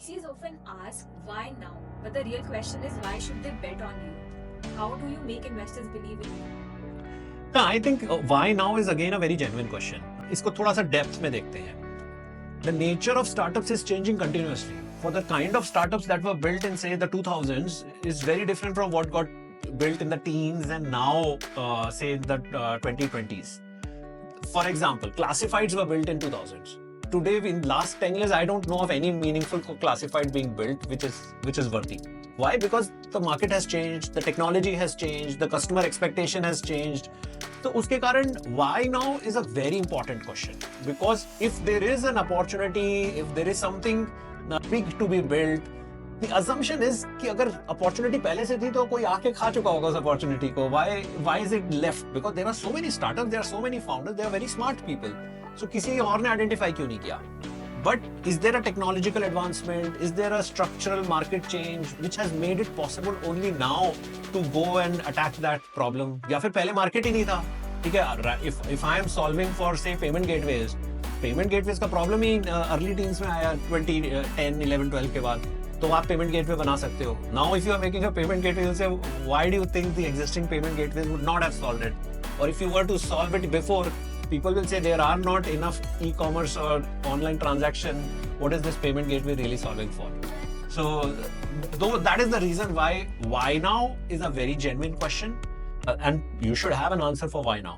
VCs often ask why now, but the real question is why should they bet on you? How do you make investors believe in you? Yeah, I think why now is again a very genuine question. इसको थोड़ा सा depth में देखते हैं. The nature of startups is changing continuously. For the kind of startups that were built in say the 2000s is very different from what got built in the teens and now say in the 2020s. For example, classifieds were built in 2000s. Today, in last 10 years, I don't know of any meaningful classified being built which is worthy. Why? Because the market has changed, the technology has changed, the customer expectation has changed. So, uske karan, why now is a very important question. Because if there is an opportunity, if there is something big to be built, the assumption is कि अगर opportunity पहले से थी तो कोई आके खा चुका होगा उस opportunity को. Why is it left? Because there are so many startups, there are so many founders, they are very smart people. So किसी और ने identify क्यों नहीं किया? But is there a technological advancement? Is there a structural market change which has made it possible only now to go and attack that problem? या फिर पहले market ही नहीं था? ठीक है, if I am solving for say payment gateways का problem ही early teens में आया 2010, 11, 12 के बाद. तो आप पेमेंट गेटवे बना सकते हो. Now if you are making a payment gateway, you say why do you think the existing payment gateways would not have solved it? और if you were to solve it before, people will say there are not enough e-commerce or online transaction. What is this payment gateway really solving for? So though that is the reason why now is a very genuine question, and you should have an answer for why now.